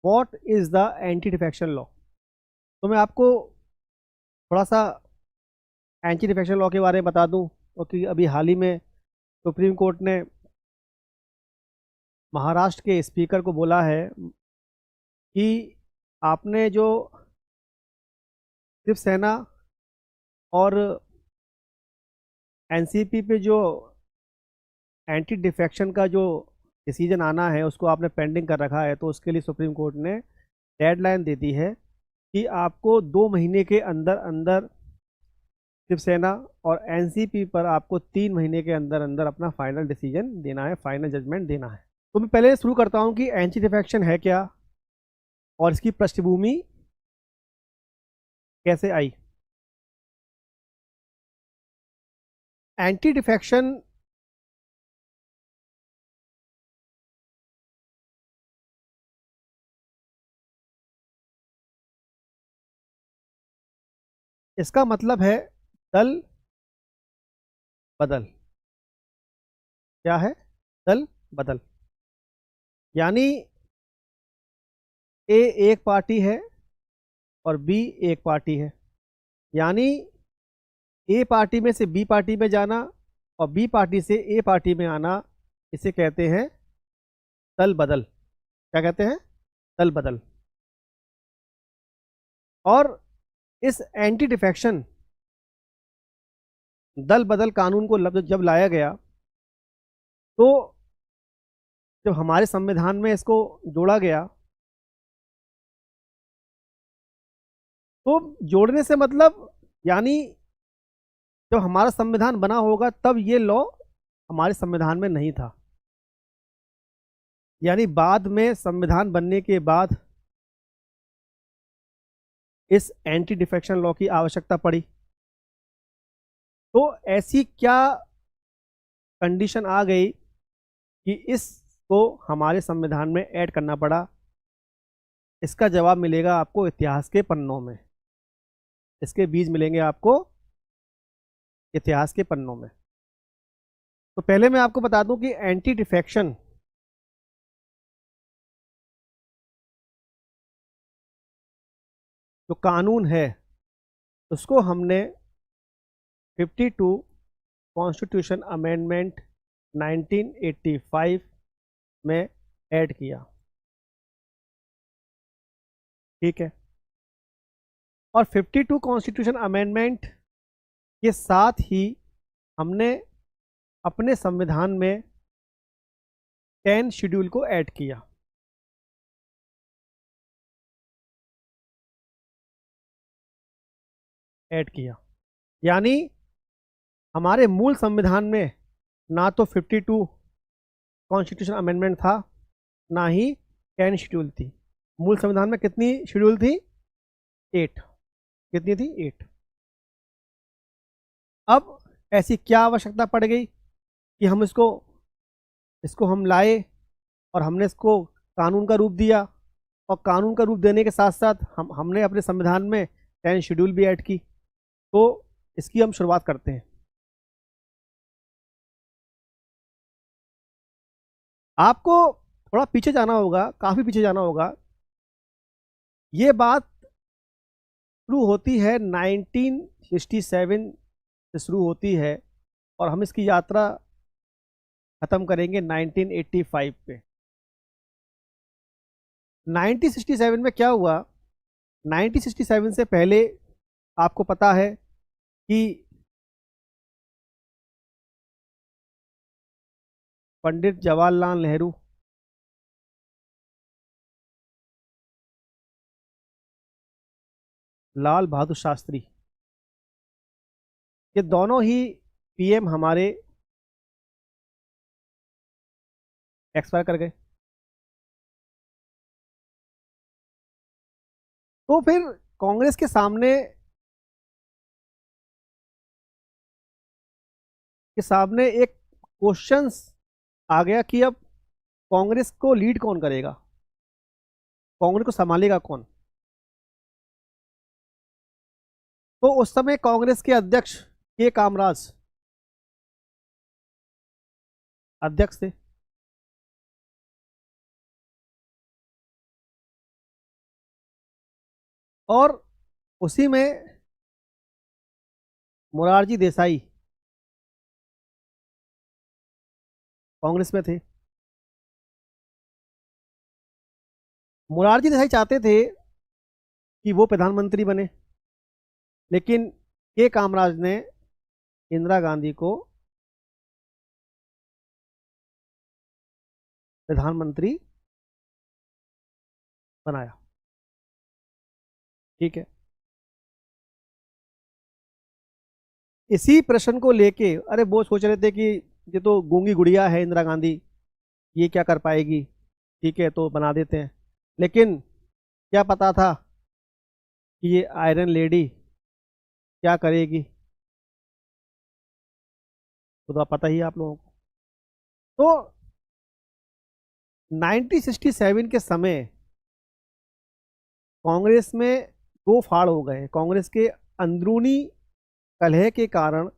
What is the anti defection law. तो मैं आपको थोड़ा सा एंटी डिफेक्शन लॉ के बारे में बता दूं, क्योंकि अभी हाल ही में सुप्रीम कोर्ट ने महाराष्ट्र के स्पीकर को बोला है कि आपने जो शिवसेना और एनसीपी पे जो एंटी डिफेक्शन का जो डिसीजन आना है उसको आपने पेंडिंग कर रखा है, तो उसके लिए सुप्रीम कोर्ट ने डेडलाइन दे दी है कि आपको 2 महीने के अंदर अंदर शिवसेना और एनसीपी पर आपको 3 महीने के अंदर अंदर अपना फाइनल डिसीजन देना है, फाइनल जजमेंट देना है। तो मैं पहले शुरू करता हूं कि एंटी डिफेक्शन है क्या और इसकी पृष्ठभूमि कैसे आई। एंटी डिफेक्शन इसका मतलब है दल बदल। क्या है? दल बदल। यानी ए एक पार्टी है और बी एक पार्टी है, यानी ए पार्टी में से बी पार्टी में जाना और बी पार्टी से ए पार्टी में आना, इसे कहते हैं दल बदल। क्या कहते हैं? दल बदल। और इस एंटी डिफेक्शन दल बदल कानून को जब लाया गया, तो जब हमारे संविधान में इसको जोड़ा गया, तो जोड़ने से मतलब यानी जब हमारा संविधान बना होगा तब ये लॉ हमारे संविधान में नहीं था, यानी बाद में संविधान बनने के बाद इस एंटी डिफेक्शन लॉ की आवश्यकता पड़ी। तो ऐसी क्या कंडीशन आ गई कि इसको हमारे संविधान में ऐड करना पड़ा? इसका जवाब मिलेगा आपको इतिहास के पन्नों में, इसके बीज मिलेंगे आपको इतिहास के पन्नों में। तो पहले मैं आपको बता दूं कि एंटी डिफेक्शन जो कानून है उसको हमने 52 कॉन्स्टिट्यूशन अमेंडमेंट 1985 में ऐड किया। ठीक है। और 52 कॉन्स्टिट्यूशन अमेंडमेंट के साथ ही हमने अपने संविधान में 10 शेड्यूल को ऐड किया। यानी हमारे मूल संविधान में ना तो 52 कॉन्स्टिट्यूशन अमेंडमेंट था, ना ही 10 शेड्यूल थी। मूल संविधान में कितनी शेड्यूल थी? 8। कितनी थी? 8। अब ऐसी क्या आवश्यकता पड़ गई कि हम इसको इसको हम लाए और हमने इसको कानून का रूप दिया, और कानून का रूप देने के साथ साथ हमने अपने संविधान में 10 शेड्यूल भी ऐड की। तो इसकी हम शुरुआत करते हैं। आपको थोड़ा पीछे जाना होगा, काफी पीछे जाना होगा। ये बात शुरू होती है 1967 से शुरू होती है और हम इसकी यात्रा खत्म करेंगे 1985 पे। 1967 में क्या हुआ? 1967 से पहले आपको पता है कि पंडित जवाहरलाल नेहरू लाल बहादुर शास्त्री, ये दोनों ही पीएम हमारे एक्सपायर कर गए। तो फिर कांग्रेस के सामने एक क्वेश्चंस आ गया कि अब कांग्रेस को लीड कौन करेगा, कांग्रेस को संभालेगा कौन? तो उस समय कांग्रेस के अध्यक्ष के कामराज अध्यक्ष थे। और उसी में मोरारजी देसाई कांग्रेस में थे। मोरारजी देसाई चाहते थे कि वो प्रधानमंत्री बने, लेकिन के कामराज ने इंदिरा गांधी को प्रधानमंत्री बनाया। ठीक है, इसी प्रश्न को लेके अरे वो सोच रहे थे कि ये तो गूंगी गुड़िया है इंदिरा गांधी, ये क्या कर पाएगी, ठीक है तो बना देते हैं। लेकिन क्या पता था कि ये आयरन लेडी क्या करेगी, तो पता ही है आप लोगों को। तो 1967 के समय कांग्रेस में दो फाड़ हो गए। कांग्रेस के अंदरूनी कलह के कारण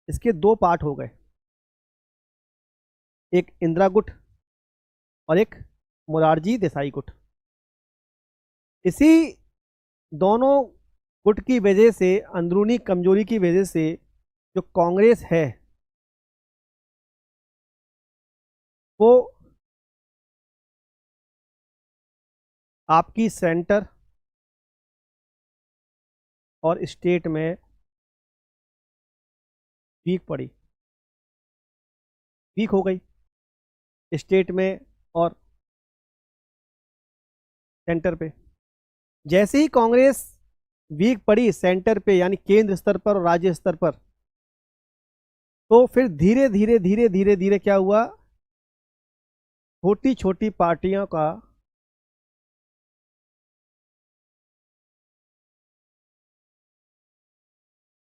इसके दो पार्ट हो गए, एक इंदिरा गुट और एक मोरारजी देसाई गुट। इसी दोनों गुट की वजह से, अंदरूनी कमजोरी की वजह से, जो कांग्रेस है वो आपकी सेंटर और स्टेट में वीक पड़ी, वीक हो गई स्टेट में और सेंटर पे। जैसे ही कांग्रेस वीक पड़ी सेंटर पे यानी केंद्र स्तर पर और राज्य स्तर पर, तो फिर धीरे धीरे धीरे धीरे धीरे क्या हुआ, छोटी छोटी पार्टियों का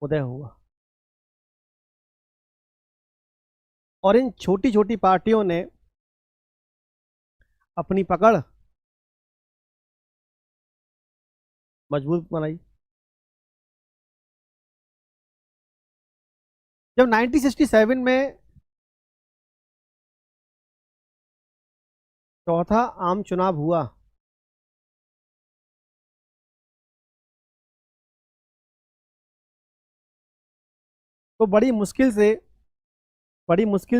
उदय हुआ और इन छोटी छोटी पार्टियों ने अपनी पकड़ मजबूत बनाई। जब 1967 में चौथा आम चुनाव हुआ, तो बड़ी मुश्किल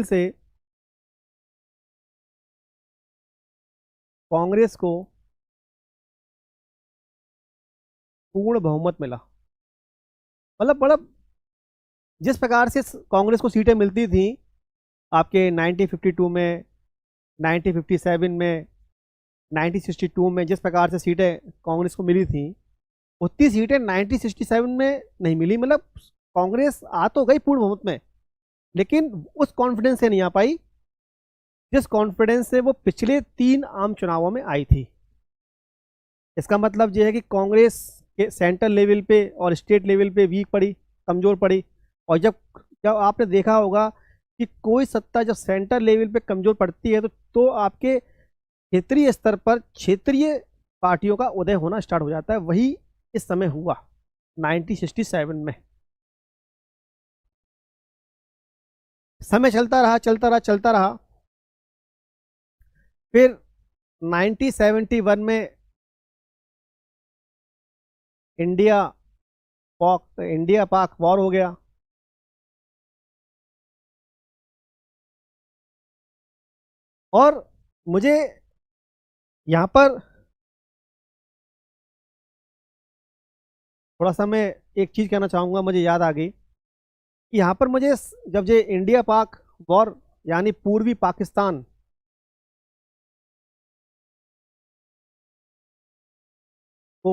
से कांग्रेस को पूर्ण बहुमत मिला। मतलब जिस प्रकार से कांग्रेस को सीटें मिलती थी आपके 1952 में, 1957 में, 1962 में, जिस प्रकार से सीटें कांग्रेस को मिली थी, उतनी सीटें 1967 में नहीं मिली। मतलब कांग्रेस आ तो गई पूर्ण बहुमत में, लेकिन उस कॉन्फिडेंस से नहीं आ पाई जिस कॉन्फिडेंस से वो पिछले 3 आम चुनावों में आई थी। इसका मतलब यह है कि कांग्रेस के सेंट्रल लेवल पे और स्टेट लेवल पे वीक पड़ी, कमजोर पड़ी। और जब जब आपने देखा होगा कि कोई सत्ता जब सेंट्रल लेवल पे कमजोर पड़ती है तो आपके क्षेत्रीय स्तर पर क्षेत्रीय पार्टियों का उदय होना स्टार्ट हो जाता है। वही इस समय हुआ 1967 में। समय चलता रहा चलता रहा चलता रहा, फिर 1971 में इंडिया पाक वॉर हो गया। और मुझे यहाँ पर थोड़ा सा मैं एक चीज़ कहना चाहूँगा, मुझे याद आ गई कि यहाँ पर मुझे जब ये इंडिया पाक वॉर यानी पूर्वी पाकिस्तान को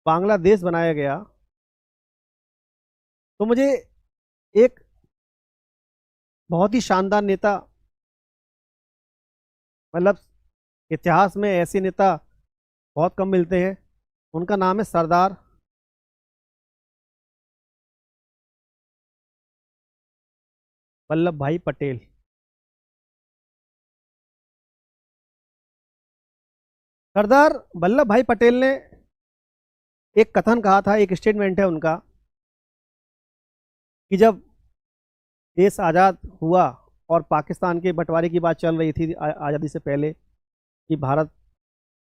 बांग्लादेश बनाया गया, तो मुझे एक बहुत ही शानदार नेता, मतलब इतिहास में ऐसे नेता बहुत कम मिलते हैं, उनका नाम है सरदार वल्लभ भाई पटेल। सरदार वल्लभ भाई पटेल ने एक कथन कहा था, एक स्टेटमेंट है उनका, कि जब देश आज़ाद हुआ और पाकिस्तान के बंटवारे की बात चल रही थी आज़ादी से पहले कि भारत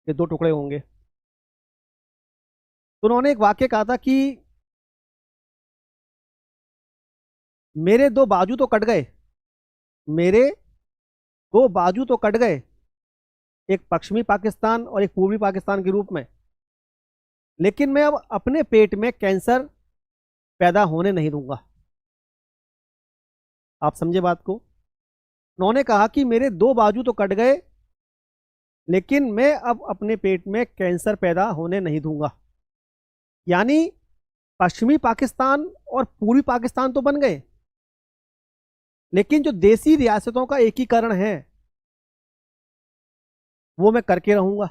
ये दो टुकड़े होंगे। तो उन्होंने एक वाक्य कहा था कि मेरे दो बाजू तो कट गए, मेरे दो बाजू तो कट गए, एक पश्चिमी पाकिस्तान और एक पूर्वी पाकिस्तान के रूप में, लेकिन मैं अब अपने पेट में कैंसर पैदा होने नहीं दूंगा। आप समझे बात को। उन्होंने कहा कि मेरे दो बाजू तो कट गए, लेकिन मैं अब अपने पेट में कैंसर पैदा होने नहीं दूंगा। यानी पश्चिमी पाकिस्तान और पूर्वी पाकिस्तान तो बन गए, लेकिन जो देसी रियासतों का एकीकरण है वो मैं करके रहूंगा,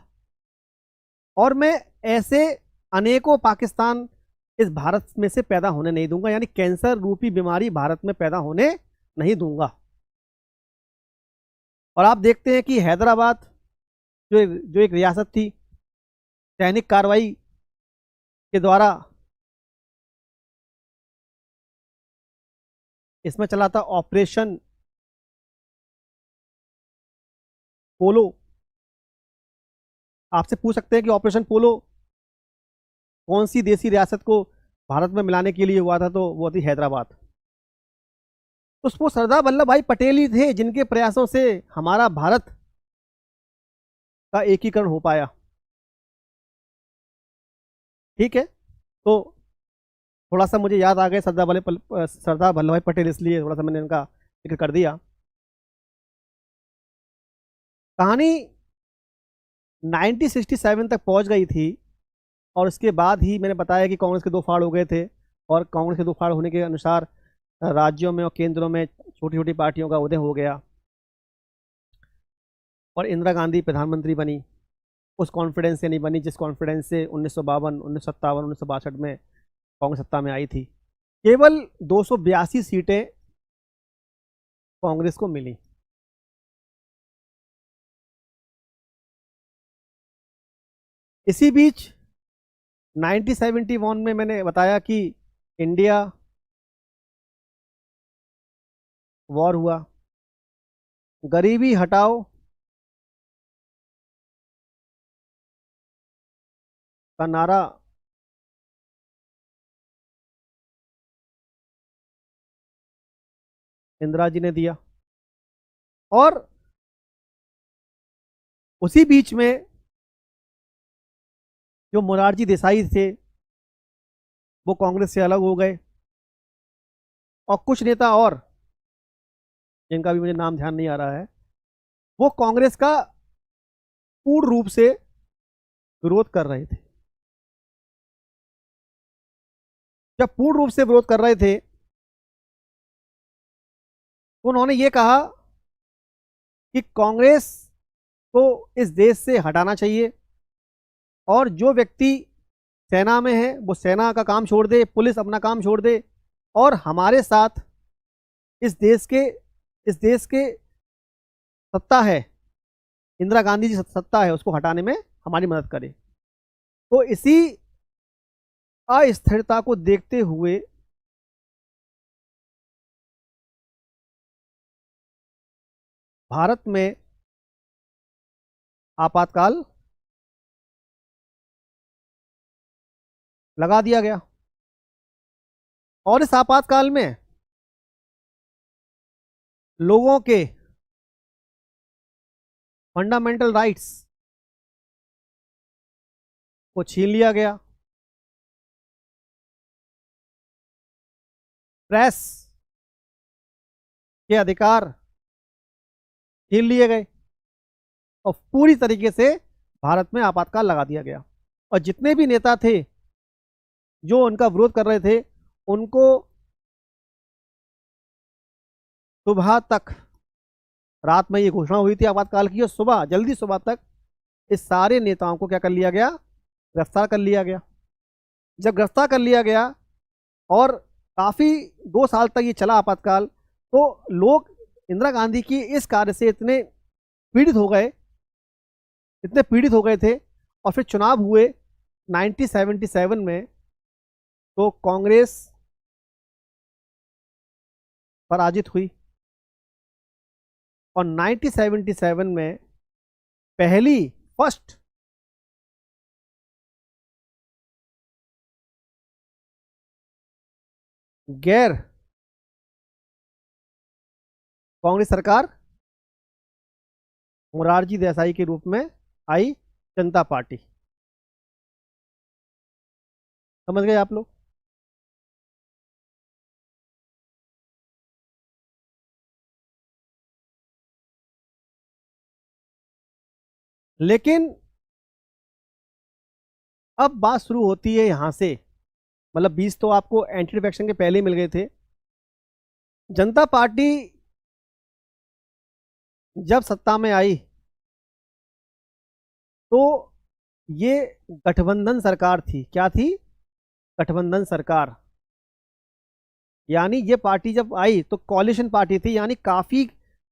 और मैं ऐसे अनेकों पाकिस्तान इस भारत में से पैदा होने नहीं दूंगा। यानी कैंसर रूपी बीमारी भारत में पैदा होने नहीं दूंगा। और आप देखते हैं कि हैदराबाद जो जो एक रियासत थी, सैनिक कार्रवाई के द्वारा इसमें चला था ऑपरेशन पोलो। आपसे पूछ सकते हैं कि ऑपरेशन पोलो कौन सी देसी रियासत को भारत में मिलाने के लिए हुआ था, तो वो थी हैदराबाद। तो वो सरदार वल्लभ भाई पटेल ही थे जिनके प्रयासों से हमारा भारत का एकीकरण हो पाया। ठीक है। तो थोड़ा सा मुझे याद आ गया सरदार वल्लभ भाई पटेल, इसलिए थोड़ा सा मैंने इनका जिक्र कर दिया। कहानी 1967 तक पहुंच गई थी, और उसके बाद ही मैंने बताया कि कांग्रेस के दो फाड़ हो गए थे, और कांग्रेस के दो फाड़ होने के अनुसार राज्यों में और केंद्रों में छोटी छोटी पार्टियों का उदय हो गया, और इंदिरा गांधी प्रधानमंत्री बनी। उस कॉन्फिडेंस से नहीं बनी जिस कॉन्फिडेंस से 1952, 1957, 1962 में कांग्रेस सत्ता में आई थी। केवल 282 सीटें कांग्रेस को मिली। इसी बीच 1971 में मैंने बताया कि इंडिया वॉर हुआ। गरीबी हटाओ का नारा इंदिरा जी ने दिया, और उसी बीच में जो मोरारजी देसाई थे वो कांग्रेस से अलग हो गए, और कुछ नेता और जिनका भी मुझे नाम ध्यान नहीं आ रहा है, वो कांग्रेस का पूर्ण रूप से विरोध कर रहे थे। जब पूर्ण रूप से विरोध कर रहे थे तो उन्होंने ये कहा कि कांग्रेस को इस देश से हटाना चाहिए, और जो व्यक्ति सेना में है वो सेना का काम छोड़ दे, पुलिस अपना काम छोड़ दे, और हमारे साथ इस देश के सत्ता है, इंदिरा गांधी जी सत्ता है, उसको हटाने में हमारी मदद करे। तो इसी अस्थिरता को देखते हुए भारत में आपातकाल लगा दिया गया, और इस आपातकाल में लोगों के फंडामेंटल राइट्स को छीन लिया गया। प्रेस के अधिकार छीन लिए गए, और पूरी तरीके से भारत में आपातकाल लगा दिया गया। और जितने भी नेता थे जो उनका विरोध कर रहे थे, उनको सुबह तक, रात में ये घोषणा हुई थी आपातकाल की, और सुबह जल्दी सुबह तक इस सारे नेताओं को क्या कर लिया गया, गिरफ्तार कर लिया गया। जब गिरफ्तार कर लिया गया और काफी 2 साल तक ये चला आपातकाल, तो लोग इंदिरा गांधी की इस कार्य से इतने पीड़ित हो गए, इतने पीड़ित हो गए थे, और फिर चुनाव हुए 1977 में, तो कांग्रेस पराजित हुई, और 1977 में पहली फर्स्ट गैर कांग्रेस सरकार मोरारजी देसाई के रूप में आई जनता पार्टी। समझ गए आप लोग? लेकिन अब बात शुरू होती है यहां से, मतलब 20 तो आपको एंटी डिफेक्शन के पहले ही मिल गए थे। जनता पार्टी जब सत्ता में आई तो ये गठबंधन सरकार थी। क्या थी? गठबंधन सरकार। यानी ये पार्टी जब आई तो कॉलिशन पार्टी थी, यानी काफी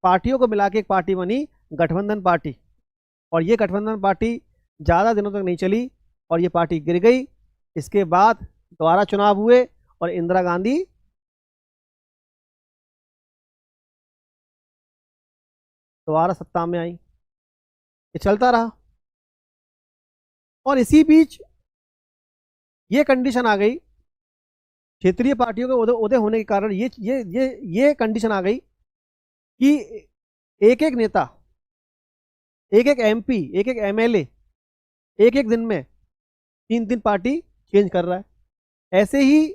पार्टियों को मिला के एक पार्टी बनी, गठबंधन पार्टी। और ये गठबंधन पार्टी ज्यादा दिनों तक नहीं चली और ये पार्टी गिर गई। इसके बाद दोबारा चुनाव हुए और इंदिरा गांधी दोबारा सत्ता में आई। ये चलता रहा और इसी बीच ये कंडीशन आ गई, क्षेत्रीय पार्टियों के उदय होने के कारण ये कंडीशन आ गई कि एक एक नेता, एक एक एमपी, एक एक एमएलए एक एक दिन में 3 3 पार्टी चेंज कर रहा है। ऐसे ही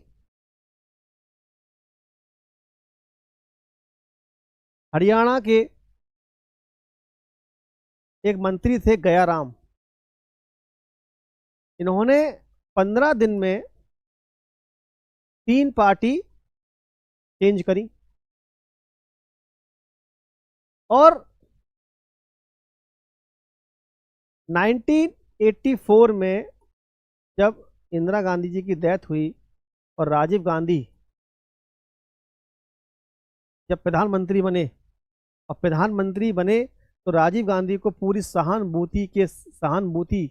हरियाणा के एक मंत्री थे गया राम, इन्होंने 15 दिन में 3 पार्टी चेंज करी। और 1984 में जब इंदिरा गांधी जी की डेथ हुई और राजीव गांधी जब प्रधानमंत्री बने, और प्रधानमंत्री बने तो राजीव गांधी को पूरी सहानुभूति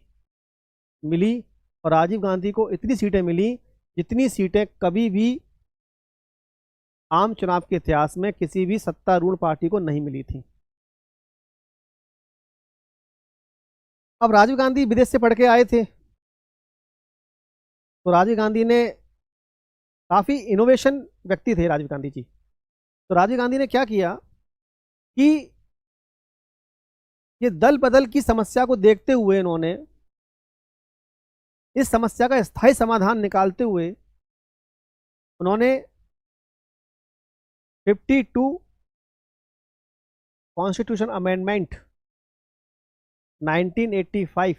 मिली और राजीव गांधी को इतनी सीटें मिली जितनी सीटें कभी भी आम चुनाव के इतिहास में किसी भी सत्तारूढ़ पार्टी को नहीं मिली थी। अब राजीव गांधी विदेश से पढ़ के आए थे तो राजीव गांधी ने काफी इनोवेशन व्यक्ति थे राजीव गांधी जी। तो राजीव गांधी ने क्या किया कि ये दल बदल की समस्या को देखते हुए इन्होंने इस समस्या का स्थायी समाधान निकालते हुए उन्होंने 52 कॉन्स्टिट्यूशन अमेंडमेंट 1985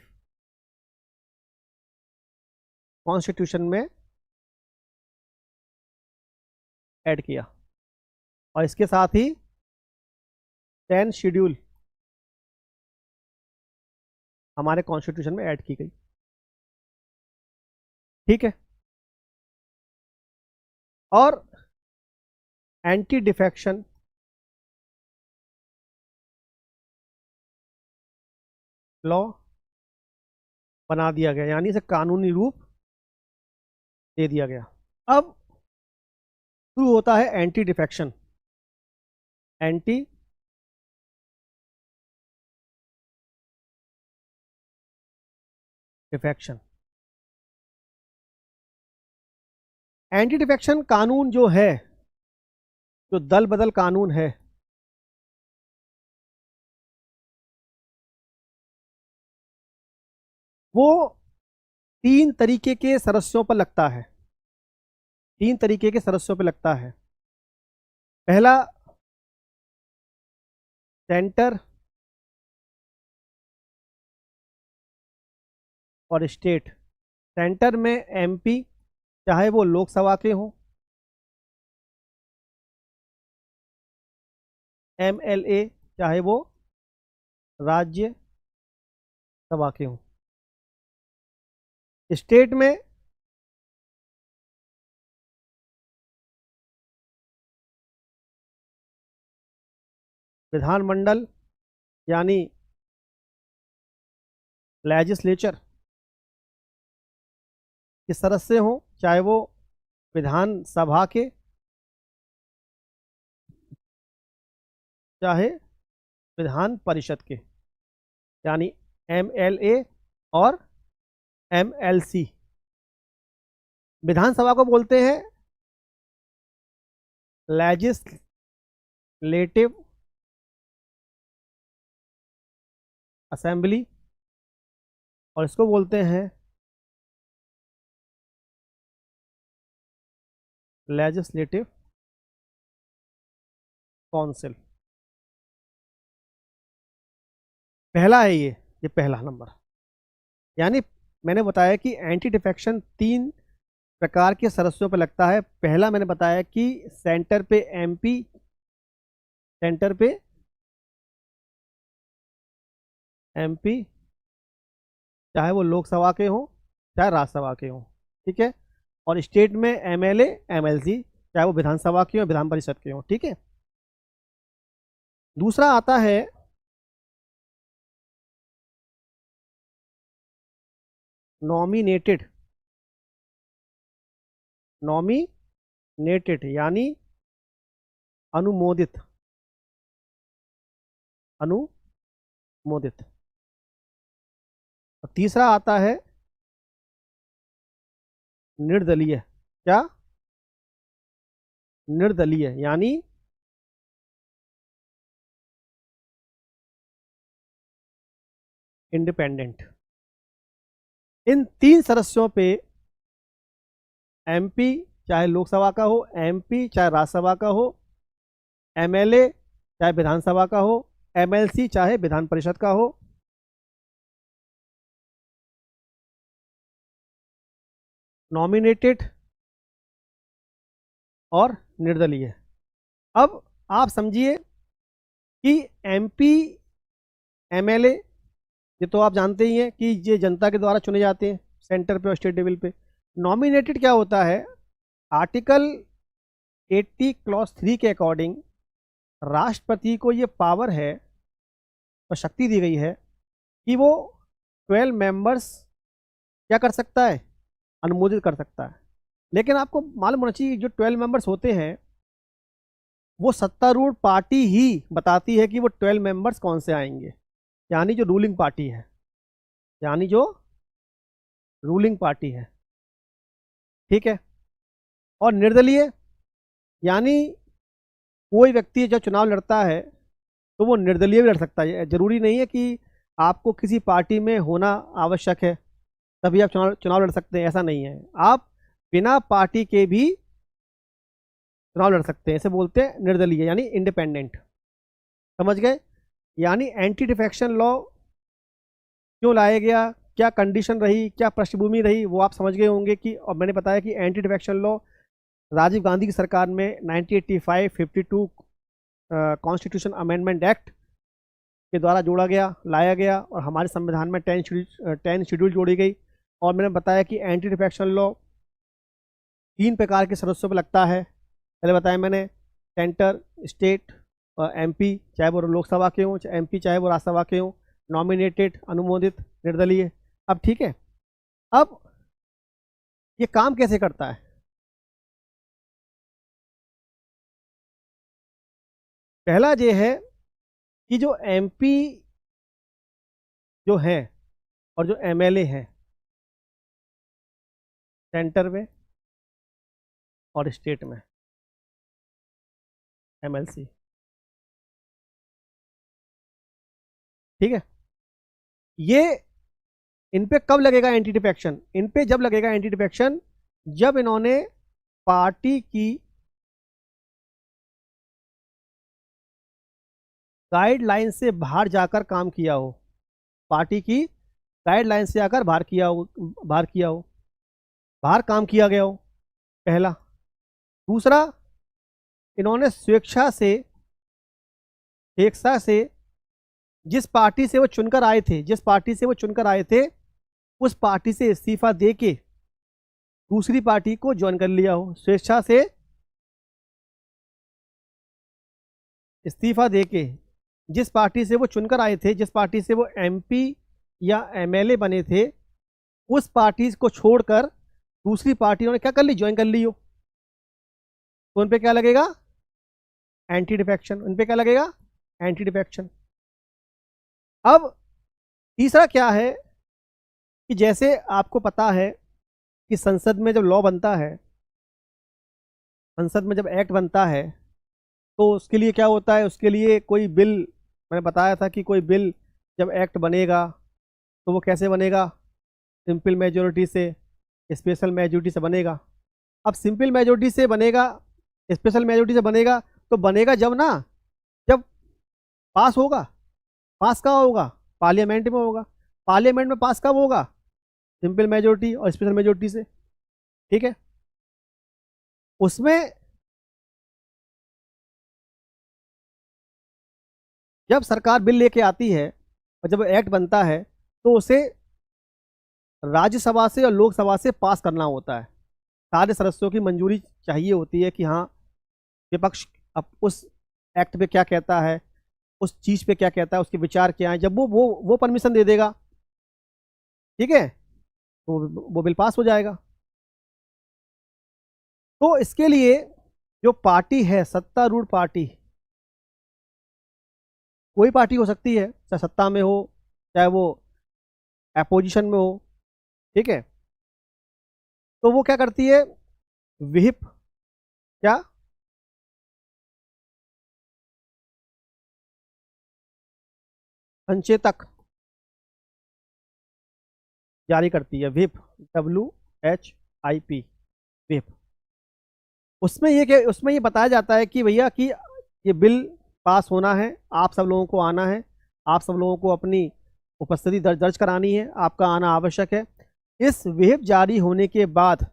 कॉन्स्टिट्यूशन में ऐड किया और इसके साथ ही 10 शेड्यूल हमारे कॉन्स्टिट्यूशन में ऐड की गई। ठीक है। और एंटी डिफेक्शन लॉ बना दिया गया, यानी इसे कानूनी रूप दे दिया गया। अब शुरू होता है anti defection. Anti defection, anti defection कानून जो है, जो दल बदल कानून है, वो 3 तरीके के सदस्यों पर लगता है। 3 तरीके के सदस्यों पर लगता है। पहला सेंटर और स्टेट। सेंटर में एमपी चाहे वो लोकसभा के हों, एमएलए चाहे वो राज्य सभा के हों। स्टेट में विधानमंडल यानी लेजिस्लेचर के सदस्य हों, चाहे वो विधानसभा के चाहे विधान परिषद के, यानी एमएलए और एमएलसी। विधानसभा को बोलते हैं लेजिस्लेटिव असेंबली, और इसको बोलते हैं लेजिस्लेटिव काउंसिल। पहला है ये पहला नंबर। यानी मैंने बताया कि एंटी डिफेक्शन 3 प्रकार के सदस्यों पर लगता है। पहला मैंने बताया कि सेंटर पे एमपी, सेंटर पे एमपी, चाहे वो लोकसभा के हों चाहे राज्यसभा के हों, ठीक है। और स्टेट में एमएलए एमएलसी, चाहे वो विधानसभा के हों विधान परिषद के हों, ठीक है। दूसरा आता है नॉमिनेटेड, नॉमिनेटेड यानी अनुमोदित, अनुमोदित। और तीसरा आता है निर्दलीय। क्या? निर्दलीय यानी इंडिपेंडेंट। इन 3 सदस्यों पे एमपी चाहे लोकसभा का हो, एमपी चाहे राज्यसभा का हो, एमएलए चाहे विधानसभा का हो, एमएलसी चाहे विधान परिषद का हो, नॉमिनेटेड और निर्दलीय। अब आप समझिए कि एमपी एमएलए ये तो आप जानते ही हैं कि ये जनता के द्वारा चुने जाते हैं सेंटर पे और स्टेट लेवल पे। नॉमिनेटेड क्या होता है? आर्टिकल 80 क्लॉज 3 के अकॉर्डिंग राष्ट्रपति को ये पावर है और शक्ति दी गई है कि वो 12 मेंबर्स क्या कर सकता है? अनुमोदित कर सकता है। लेकिन आपको मालूम होना चाहिए जो 12 मेंबर्स होते हैं वो सत्तारूढ़ पार्टी ही बताती है कि वो 12 मेंबर्स कौन से आएंगे, यानी जो रूलिंग पार्टी है, यानी जो रूलिंग पार्टी है, ठीक है। और निर्दलीय यानी कोई व्यक्ति जब चुनाव लड़ता है तो वो निर्दलीय भी लड़ सकता है। जरूरी नहीं है कि आपको किसी पार्टी में होना आवश्यक है तभी आप चुनाव लड़ सकते हैं, ऐसा नहीं है। आप बिना पार्टी के भी चुनाव लड़ सकते हैं, इसे बोलते हैं निर्दलीय यानी इंडिपेंडेंट। समझ गए? यानी एंटी डिफेक्शन लॉ क्यों लाया गया, क्या कंडीशन रही, क्या पृष्ठभूमि रही, वो आप समझ गए होंगे कि, और मैंने बताया कि anti defection law Rajiv Gandhi की सरकार में 1985 52 कॉन्स्टिट्यूशन अमेंडमेंट एक्ट के द्वारा जोड़ा गया, लाया गया, और हमारे संविधान में 10 शेड्यूल जोड़ी गई। और मैंने बताया कि एंटी डिफेक्शन लॉ 3 प्रकार के सदस्यों पर लगता है। पहले बताया मैंने सेंटर, स्टेट और एमपी, चाहे वो लोकसभा के हों, एमपी चाहे वो राज्यसभा के हों, नॉमिनेटेड, अनुमोदित, निर्दलीय। अब ठीक है, अब ये काम कैसे करता है? पहला ये है कि जो एमपी जो है और जो एमएलए हैं सेंटर में और स्टेट में एमएलसी, ठीक है, ये इन पे कब लगेगा एंटी डिफेक्शन? इन पे जब लगेगा एंटी डिफेक्शन जब इन्होंने पार्टी की गाइडलाइन से बाहर जाकर काम किया हो, पार्टी की गाइडलाइन से आकर बाहर काम किया गया हो, पहला। दूसरा, इन्होंने स्वेच्छा से जिस पार्टी से वो चुनकर आए थे उस पार्टी से इस्तीफा देके दूसरी पार्टी को ज्वाइन कर लिया हो। स्वेच्छा से इस्तीफा देके जिस पार्टी से वो चुनकर आए थे, जिस पार्टी से वो एमपी या एमएलए बने थे, उस पार्टी को छोड़कर दूसरी पार्टी उन्होंने क्या कर ली? ज्वाइन कर ली हो, तो उन पे क्या लगेगा? Anti defection. उन पे क्या लगेगा? Anti defection. अब तीसरा क्या है कि जैसे आपको पता है कि संसद में जब लॉ बनता है, संसद में जब एक्ट बनता है तो उसके लिए क्या होता है, उसके लिए कोई बिल, मैंने बताया था कि कोई बिल जब एक्ट बनेगा तो वो कैसे बनेगा, सिंपल मेजोरिटी से, स्पेशल मेजोरिटी से बनेगा। अब सिंपल मेजोरिटी से बनेगा, स्पेशल मेजोरिटी से बनेगा, तो बनेगा जब ना, जब पास होगा। पास कहाँ होगा, पार्लियामेंट में होगा। पार्लियामेंट में पास कब होगा, सिंपल मेजोरिटी और स्पेशल मेजोरिटी से, ठीक है। उसमें जब सरकार बिल लेके आती है और जब एक्ट बनता है तो उसे राज्यसभा से और लोकसभा से पास करना होता है। सारे सदस्यों की मंजूरी चाहिए होती है कि हाँ, विपक्ष अब उस एक्ट पे क्या कहता है, उस चीज पे क्या कहता है, उसके विचार क्या है। जब वो परमिशन दे देगा, ठीक है, तो वो बिल पास हो जाएगा। तो इसके लिए जो पार्टी है, सत्तारूढ़ पार्टी, कोई पार्टी हो सकती है, चाहे सत्ता में हो चाहे वो अपोजिशन में हो, ठीक है, तो वो क्या करती है, विहिप, क्या, संचेतक जारी करती है, विप, WHIP, विप। उसमें ये बताया जाता है कि भैया कि ये बिल पास होना है, आप सब लोगों को आना है, आप सब लोगों को अपनी उपस्थिति दर्ज करानी है, आपका आना आवश्यक है। इस विप जारी होने के बाद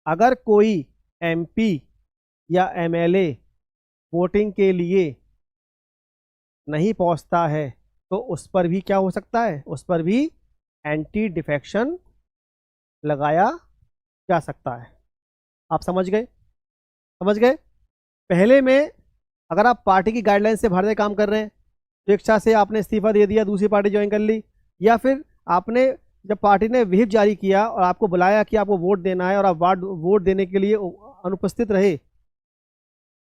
अगर कोई MP या MLA वोटिंग के लिए नहीं पहुंचता है तो उस पर भी क्या हो सकता है, उस पर भी एंटी डिफेक्शन लगाया जा सकता है। आप समझ गए, समझ गए। पहले में अगर आप पार्टी की गाइडलाइन से बाहर काम कर रहे हैं, तो इच्छा से आपने इस्तीफा दे दिया, दूसरी पार्टी ज्वाइन कर ली, या फिर आपने जब पार्टी ने व्हिप जारी किया और आपको बुलाया कि आपको वोट देना है और आप वोट देने के लिए अनुपस्थित रहे,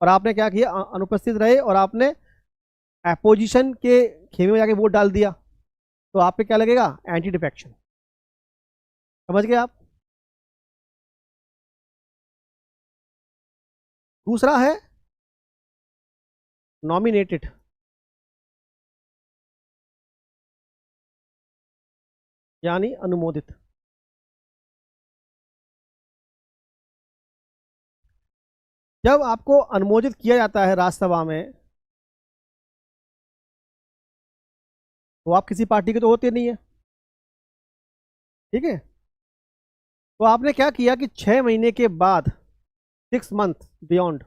और आपने क्या किया, अनुपस्थित रहे और आपने अपोजिशन के खेमे में जाके वोट डाल दिया, तो आप पे क्या लगेगा, एंटी डिफेक्शन। समझ गए आप। दूसरा है नॉमिनेटेड, यानी अनुमोदित। जब आपको अनुमोदित किया जाता है राज्यसभा में, तो आप किसी पार्टी के तो होते नहीं है, ठीक है। तो आपने क्या किया कि 6 महीने के बाद, 6 मंथ बियॉन्ड,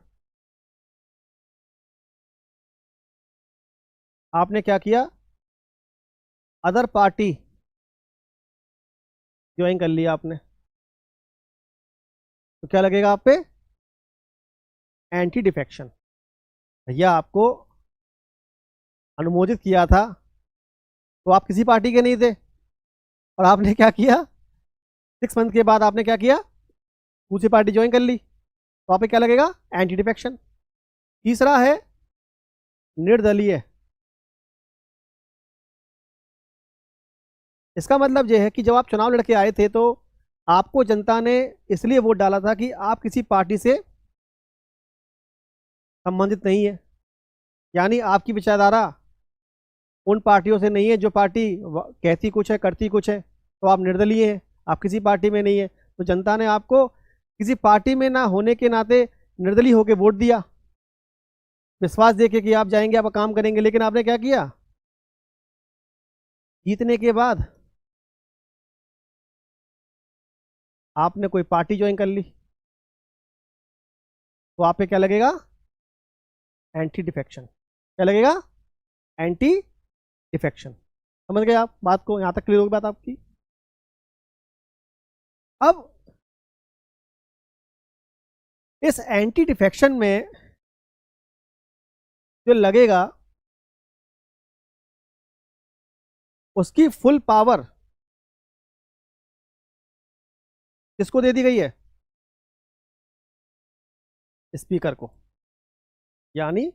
आपने क्या किया, अदर पार्टी ज्वाइन कर लिया आपने, तो क्या लगेगा आप पे, एंटी डिफेक्शन। भैया आपको अनुमोदित किया था तो आप किसी पार्टी के नहीं थे, और आपने क्या किया, 6 मंथ के बाद आपने क्या किया, दूसरी पार्टी ज्वाइन कर ली, तो आप पे क्या लगेगा, एंटी डिफेक्शन। तीसरा है निर्दलीय। इसका मतलब यह है कि जब आप चुनाव लड़के आए थे तो आपको जनता ने इसलिए वोट डाला था कि आप किसी पार्टी से संबंधित नहीं है, यानी आपकी विचारधारा उन पार्टियों से नहीं है जो पार्टी कहती कुछ है करती कुछ है, तो आप निर्दलीय हैं, आप किसी पार्टी में नहीं है। तो जनता ने आपको किसी पार्टी में ना होने के नाते निर्दलीय होकर वोट दिया, विश्वास देके कि आप जाएंगे, आप काम करेंगे। लेकिन आपने क्या किया, जीतने के बाद आपने कोई पार्टी ज्वाइन कर ली, तो आप पे क्या लगेगा, एंटी डिफेक्शन। क्या लगेगा, एंटी डिफेक्शन। समझ गए आप बात को, यहां तक क्लियर होगी बात आपकी। अब इस एंटी डिफेक्शन में जो लगेगा, उसकी फुल पावर किसको दे दी गई है, स्पीकर को, यानी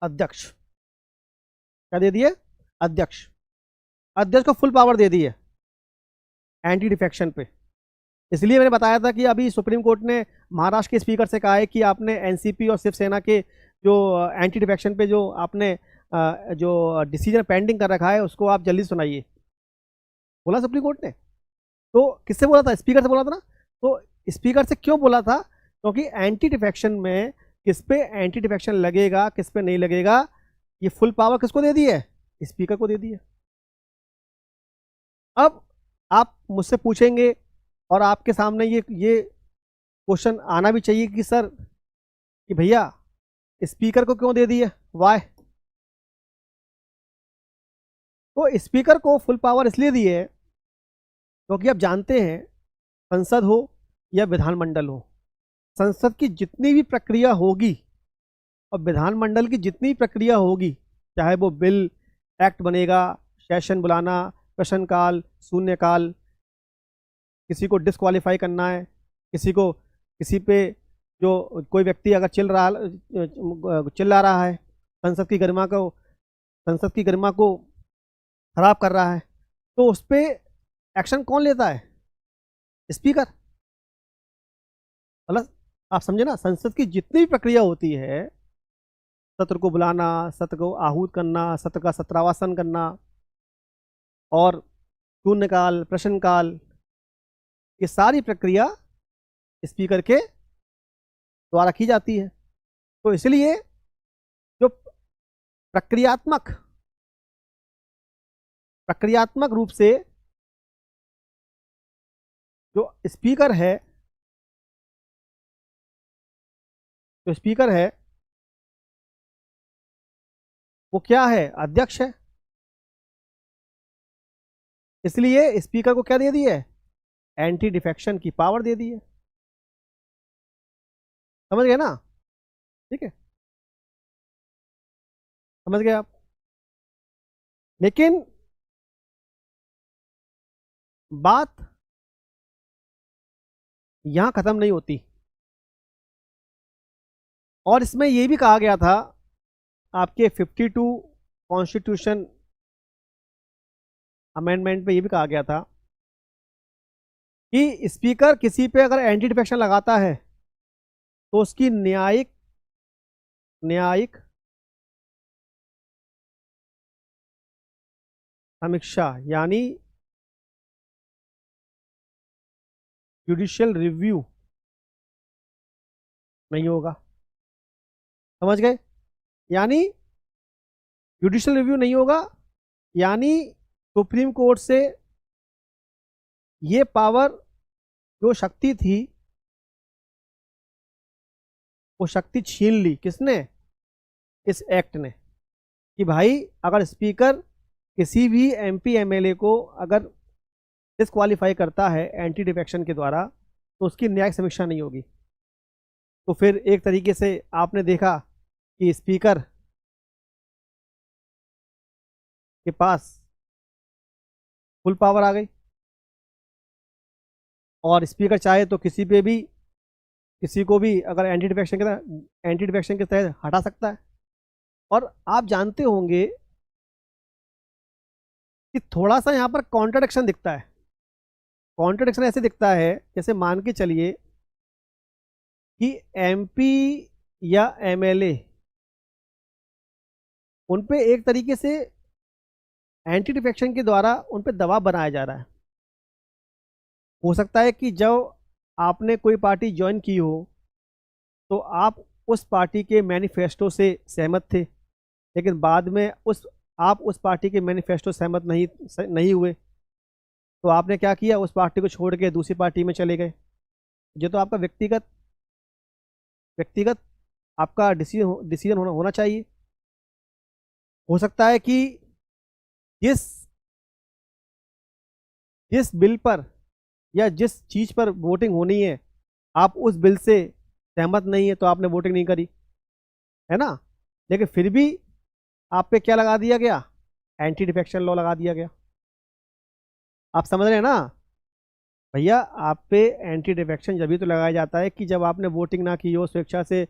अध्यक्ष। क्या दे दिए, अध्यक्ष। अध्यक्ष को फुल पावर दे दी है एंटी डिफेक्शन पे। इसलिए मैंने बताया था कि अभी सुप्रीम कोर्ट ने महाराष्ट्र के स्पीकर से कहा है कि आपने एनसीपी और शिवसेना के जो एंटी डिफेक्शन पे जो आपने जो डिसीजन पेंडिंग कर रखा है उसको आप जल्दी सुनाइए, बोला सुप्रीम कोर्ट ने। तो किससे बोला था? स्पीकर से बोला था ना। तो स्पीकर से क्यों बोला था? क्योंकि एंटी डिफेक्शन में किस पे एंटी डिफेक्शन लगेगा, किस पे नहीं लगेगा, ये फुल पावर किसको दे दी है? स्पीकर को दे दी है। अब आप मुझसे पूछेंगे और आपके सामने ये क्वेश्चन आना भी चाहिए कि सर कि भैया स्पीकर को क्यों दे दी है, वाई? तो स्पीकर को फुल पावर इसलिए दी है क्योंकि आप जानते हैं संसद हो या विधानमंडल हो, संसद की जितनी भी प्रक्रिया होगी और विधानमंडल की जितनी प्रक्रिया होगी, चाहे वो बिल एक्ट बनेगा, सेशन बुलाना, प्रश्नकाल, शून्यकाल, किसी को डिस्क्वालीफाई करना है, किसी पे जो कोई व्यक्ति अगर चिल्ला रहा है, संसद की गरिमा को खराब कर रहा है, तो उस पर एक्शन कौन लेता है? स्पीकर। मतलब आप समझे ना, संसद की जितनी भी प्रक्रिया होती है, सत्र को बुलाना, सत्र को आहूत करना, सत्र का सत्रावासन करना और शून्यकाल, प्रश्नकाल, ये सारी प्रक्रिया स्पीकर के द्वारा की जाती है। तो इसलिए जो प्रक्रियात्मक रूप से जो स्पीकर है वो क्या है? अध्यक्ष है। इसलिए स्पीकर को क्या दे दी है? एंटी डिफेक्शन की पावर दे दी है। समझ गए ना? ठीक है, समझ गए आप। लेकिन बात यहां खत्म नहीं होती। और इसमें यह भी कहा गया था, आपके 52 कॉन्स्टिट्यूशन अमेंडमेंट में यह भी कहा गया था कि स्पीकर किसी पे अगर एंटी डिफेक्शन लगाता है तो उसकी न्यायिक समीक्षा यानी जुडिशियल रिव्यू नहीं होगा। समझ गए? यानी जुडिशियल रिव्यू नहीं होगा, यानी सुप्रीम कोर्ट से ये पावर, जो शक्ति थी, वो शक्ति छीन ली। किसने? इस एक्ट ने, कि भाई अगर स्पीकर किसी भी एमपी एमएलए को अगर डिस्क्वालीफाई करता है एंटी डिफेक्शन के द्वारा तो उसकी न्यायिक समीक्षा नहीं होगी। तो फिर एक तरीके से आपने देखा कि स्पीकर के पास फुल पावर आ गई और स्पीकर चाहे तो किसी को भी अगर एंटी डिफेक्शन के तहत हटा सकता है। और आप जानते होंगे कि थोड़ा सा यहाँ पर कॉन्ट्रडिक्शन दिखता है। कॉन्ट्रडिक्शन ऐसे दिखता है जैसे मान के चलिए कि एमपी या एमएलए उन पे एक तरीके से एंटी डिफेक्शन के द्वारा उन पे दबाव बनाया जा रहा है। हो सकता है कि जब आपने कोई पार्टी ज्वाइन की हो तो आप उस पार्टी के मैनिफेस्टो से सहमत थे, लेकिन बाद में आप उस पार्टी के मैनिफेस्टो सहमत नहीं हुए, तो आपने क्या किया? उस पार्टी को छोड़ के दूसरी पार्टी में चले गए। ये तो आपका व्यक्तिगत आपका डिसीजन होना चाहिए। हो सकता है कि जिस बिल पर या जिस चीज पर वोटिंग होनी है आप उस बिल से सहमत नहीं है तो आपने वोटिंग नहीं करी, है ना, लेकिन फिर भी आप पे क्या लगा दिया गया? एंटी डिफेक्शन लॉ लगा दिया गया। आप समझ रहे हैं ना भैया? आप पे एंटी डिफेक्शन जब भी तो लगाया जाता है कि जब आपने वोटिंग ना की हो, स्वेच्छा से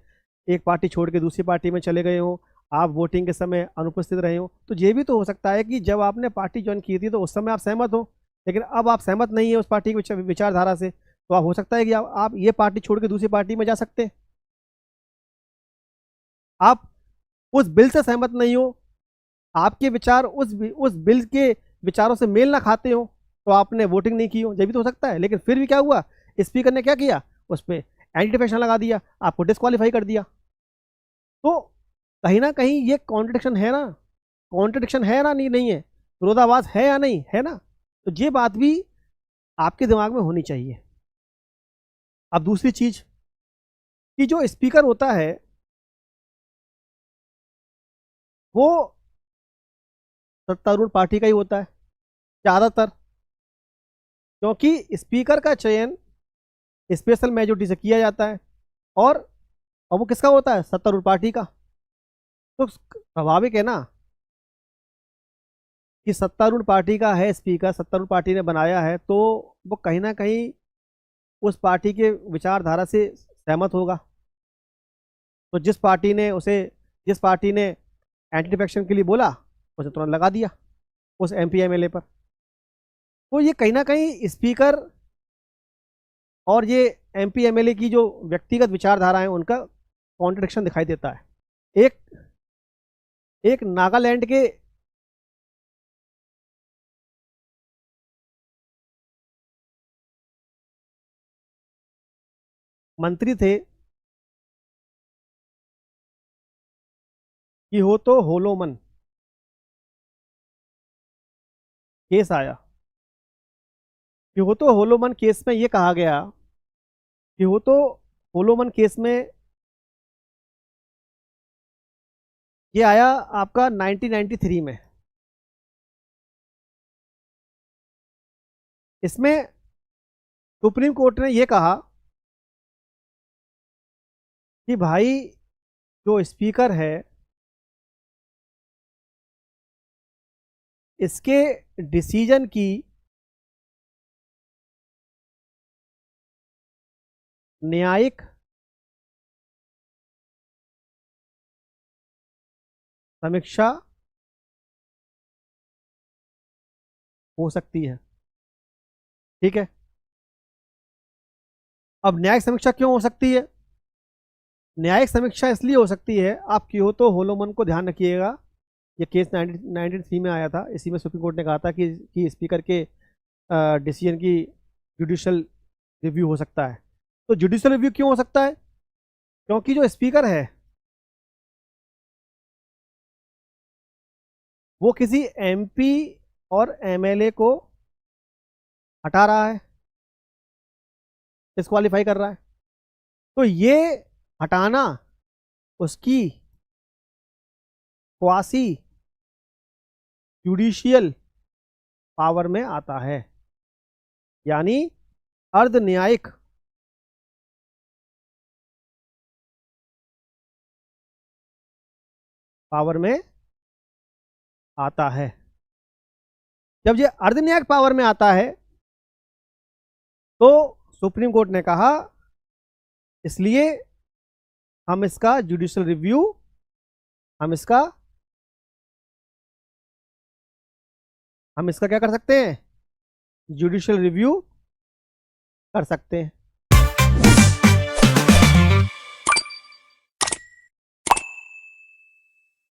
एक पार्टी छोड़ के दूसरी पार्टी में चले गए हो, आप वोटिंग के समय अनुपस्थित रहे हो। तो ये भी तो हो सकता है कि जब आपने पार्टी ज्वाइन की थी तो उस समय आप सहमत हो, लेकिन अब आप सहमत नहीं है उस पार्टी की विचारधारा से, तो आप हो सकता है कि आप ये पार्टी छोड़ के दूसरी पार्टी में जा सकते हैं। आप उस बिल से सहमत नहीं हो, आपके विचार उस बिल के विचारों से मेल ना खाते हो, तो आपने वोटिंग नहीं की हो, ये भी तो हो सकता है। लेकिन फिर भी क्या हुआ, स्पीकर ने क्या किया, उस पर एंटी डिफेक्शन लगा दिया, आपको डिस्क्वालीफाई कर दिया। तो कहीं ना कहीं ये कॉन्ट्रडिक्शन है ना, कॉन्ट्रडिक्शन है ना, नहीं नहीं है, विरोधाभास है या नहीं है ना। तो ये बात भी आपके दिमाग में होनी चाहिए। अब दूसरी चीज कि जो स्पीकर होता है वो सत्तारूढ़ पार्टी का ही होता है ज्यादातर, क्योंकि स्पीकर का चयन स्पेशल मेजोरिटी से किया जाता है, और वो किसका होता है, सत्तारूढ़ पार्टी का। तो स्वाभाविक है ना कि सत्तारूढ़ पार्टी का है स्पीकर, सत्तारूढ़ पार्टी ने बनाया है, तो वो कहीं ना कहीं उस पार्टी के विचारधारा से सहमत होगा। तो जिस पार्टी ने एंटी डिफेक्शन के लिए बोला, उसे तुरंत लगा दिया उस एमपी एमएलए पर। तो ये कहीं ना कहीं स्पीकर और ये एमपी एमएलए की जो व्यक्तिगत विचारधारा है उनका कॉन्ट्रडिक्शन दिखाई देता है। एक एक नागालैंड के मंत्री थे कि हो तो होलोमन, केस आया कि हो तो होलोमन केस में ये कहा गया कि हो तो होलोमन केस में ये आया आपका 1993 में। इसमें सुप्रीम कोर्ट ने ये कहा कि भाई जो स्पीकर है इसके डिसीजन की न्यायिक समीक्षा हो सकती है। ठीक है, अब न्यायिक समीक्षा क्यों हो सकती है, न्यायिक समीक्षा इसलिए हो सकती है, आप क्योतो होलोमन को ध्यान रखिएगा, ये केस 1993 में आया था, इसी में सुप्रीम कोर्ट ने कहा था कि स्पीकर के डिसीजन की जुडिशियल रिव्यू हो सकता है। तो जुडिशियल रिव्यू क्यों हो सकता है, क्योंकि जो स्पीकर है वो किसी एमपी और एमएलए को हटा रहा है, डिस्क्वालीफाई कर रहा है। तो ये हटाना उसकी क्वासी जुडिशियल पावर में आता है, यानी अर्ध न्यायिक पावर में आता है। जब ये अर्ध न्यायिक पावर में आता है तो सुप्रीम कोर्ट ने कहा इसलिए हम इसका जुडिशियल रिव्यू हम इसका हम इसका क्या कर सकते हैं, जुडिशियल रिव्यू कर सकते हैं।